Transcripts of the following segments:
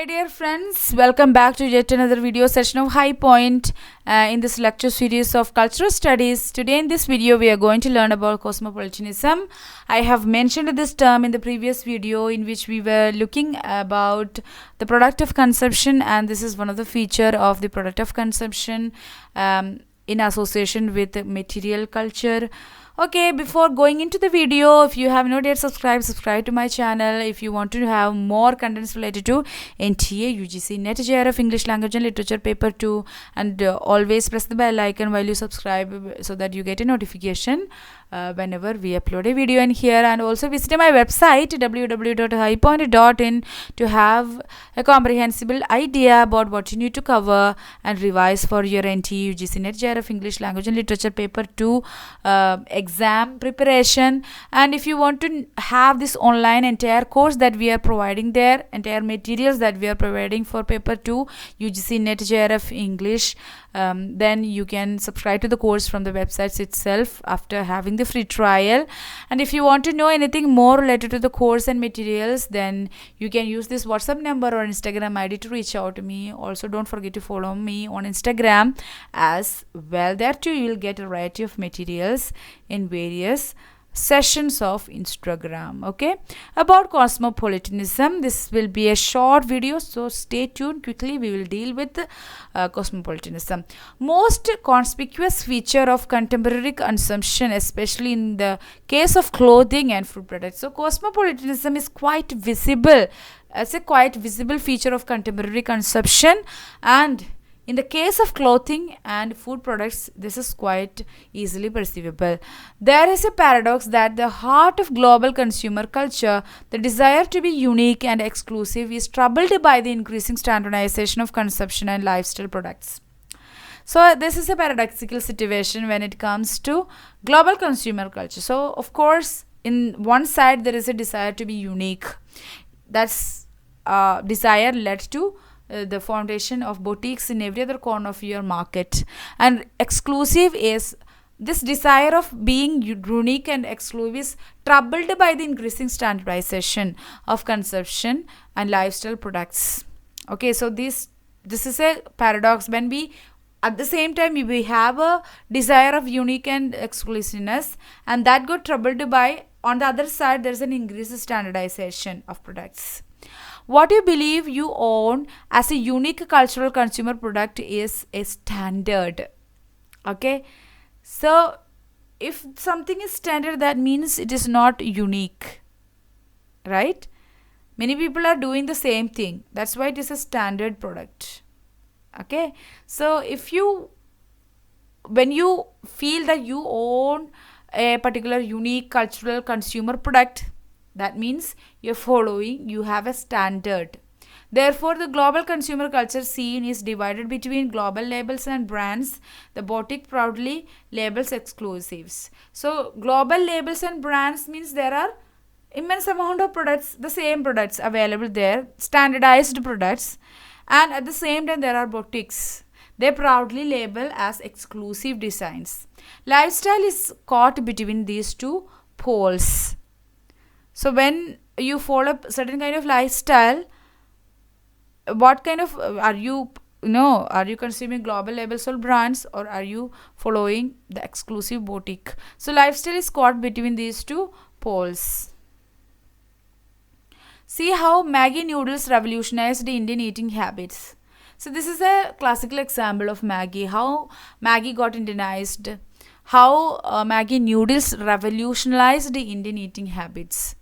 Hey dear friends, welcome back to yet another video session of High Point in this lecture series of cultural studies. Today in this video we are going to learn about cosmopolitanism. I have mentioned this term in the previous video in which we were looking about the product of consumption, and this is one of the feature of the product of consumption in association with material culture. Okay, before going into the video, if you have not yet subscribe to my channel. If you want to have more contents related to NTA, UGC, NET, JRF, English Language and Literature Paper 2, and always press the bell icon while you subscribe so that you get a notification whenever we upload a video in here. And also visit my website www.highpoint.in to have a comprehensible idea about what you need to cover and revise for your NTA, UGC, NET, JRF, English Language and Literature Paper 2 exam preparation. And if you want to have this online entire course that we are providing there, entire materials that we are providing for paper 2 UGC, NET, JRF, English, then you can subscribe to the course from the websites itself after having the free trial. And if you want to know anything more related to the course and materials, then you can use this WhatsApp number or Instagram ID to reach out to me. Also, don't forget to follow me on Instagram as well. There too you will get a variety of materials in various sessions of Instagram. Okay, about cosmopolitanism, this will be a short video, so stay tuned. Quickly we will deal with cosmopolitanism. Most conspicuous feature of contemporary consumption, especially in the case of clothing and food products. So cosmopolitanism is quite visible as a quite visible feature of contemporary consumption, and in the case of clothing and food products, this is quite easily perceivable. There is a paradox that the heart of global consumer culture, the desire to be unique and exclusive, is troubled by the increasing standardization of consumption and lifestyle products. So this is a paradoxical situation when it comes to global consumer culture. So of course, in one side there is a desire to be unique. That's desire led to the foundation of boutiques in every other corner of your market. And exclusive is this desire of being unique and exclusive is troubled by the increasing standardization of consumption and lifestyle products. Okay, so this is a paradox when we at the same time we have a desire of unique and exclusiveness, and that got troubled by, on the other side, there's an increased standardization of products. What you believe you own as a unique cultural consumer product is a standard. Okay, so if something is standard, that means it is not unique, right? Many people are doing the same thing, that's why it is a standard product. Okay, so when you feel that you own a particular unique cultural consumer product, that means you have a standard. Therefore, the global consumer culture scene is divided between global labels and brands. The boutique proudly labels exclusives. So, global labels and brands means there are immense amount of products, the same products available there, standardized products, and at the same time there are boutiques. They proudly label as exclusive designs. Lifestyle is caught between these two poles. So when you follow a certain kind of lifestyle, what kind of are you consuming global labels or brands, or are you following the exclusive boutique? So lifestyle is caught between these two poles. See how Maggi noodles revolutionized Indian eating habits. So this is a classical example of Maggi, how Maggi got Indianized, how Maggi noodles revolutionized the Indian eating habits.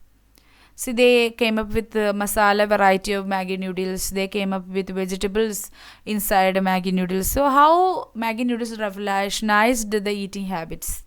See, they came up with the masala variety of Maggi noodles. They came up with vegetables inside Maggi noodles. So how Maggi noodles revolutionized the eating habits.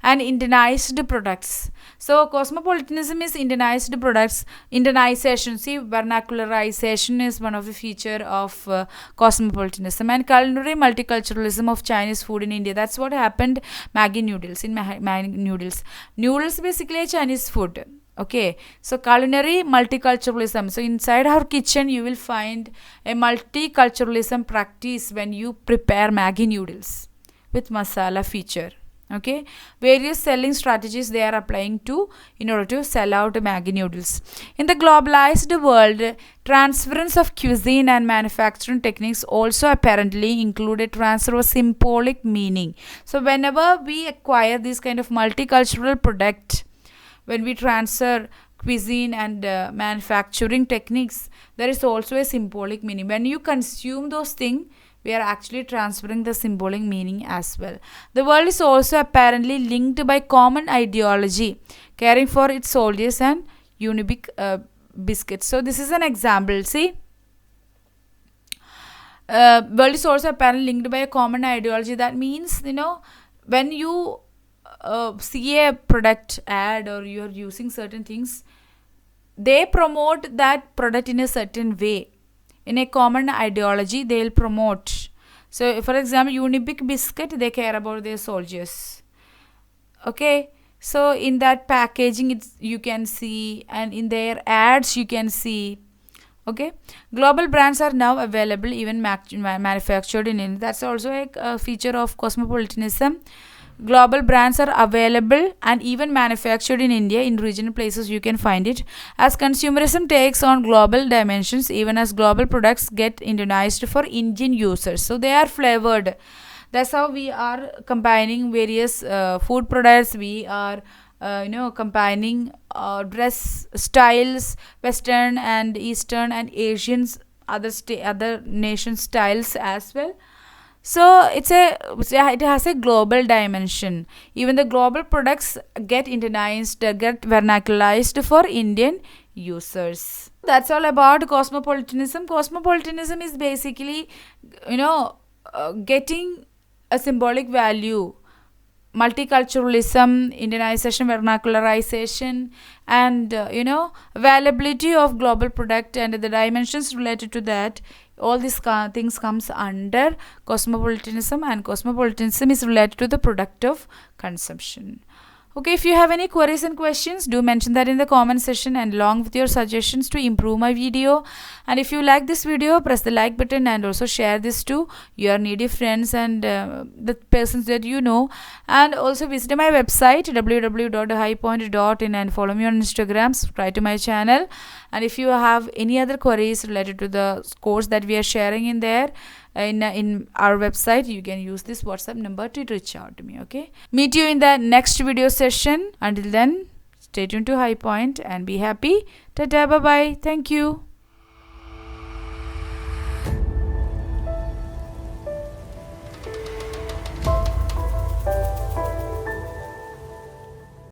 And Indianized products. So cosmopolitanism is Indianized products. Indianization, see, vernacularization is one of the feature of cosmopolitanism. And culinary multiculturalism of Chinese food in India. That's what happened Maggi noodles, in Maggi noodles. Noodles basically Chinese food. Okay, so culinary multiculturalism. So inside our kitchen you will find a multiculturalism practice when you prepare Maggi noodles with masala feature. Okay, various selling strategies they are applying to in order to sell out Maggi noodles. In the globalized world, transference of cuisine and manufacturing techniques also apparently include a transfer of symbolic meaning. So whenever we acquire this kind of multicultural product, when we transfer cuisine and manufacturing techniques, there is also a symbolic meaning. When you consume those things, we are actually transferring the symbolic meaning as well. The world is also apparently linked by common ideology, caring for its soldiers and Unibic biscuits. So this is an example. See, world is also apparently linked by a common ideology. That means, when you see a product ad or you are using certain things, they promote that product in a certain way. In a common ideology, they'll promote. So, for example, Unibic biscuit, they care about their soldiers. Okay. So, in that packaging, you can see, and in their ads, you can see. Okay. Global brands are now available, even manufactured in India. That's also a feature of cosmopolitanism. Global brands are available and even manufactured in India. In regional places you can find it. As consumerism takes on global dimensions, even as global products get Indianized for Indian users, so they are flavored. That's how we are combining various food products. We are combining dress styles, Western and Eastern and Asians, other nation styles as well. So it has a global dimension. Even the global products get Indianized, get vernacularized for Indian users. That's all about cosmopolitanism. Cosmopolitanism is basically, getting a symbolic value. Multiculturalism, Indianization, vernacularization, and availability of global product and the dimensions related to that. All these things comes under cosmopolitanism, and cosmopolitanism is related to the product of consumption. Okay, if you have any queries and questions, do mention that in the comment section, and along with your suggestions to improve my video. And if you like this video, press the like button and also share this to your needy friends and the persons that you know. And also visit my website www.highpoint.in and follow me on Instagram, subscribe to my channel. And if you have any other queries related to the course that we are sharing in there, in our website, you can use this WhatsApp number to reach out to me. Okay, meet you in the next video session. Until then, stay tuned to High Point and be happy. Tata, bye bye. Thank you.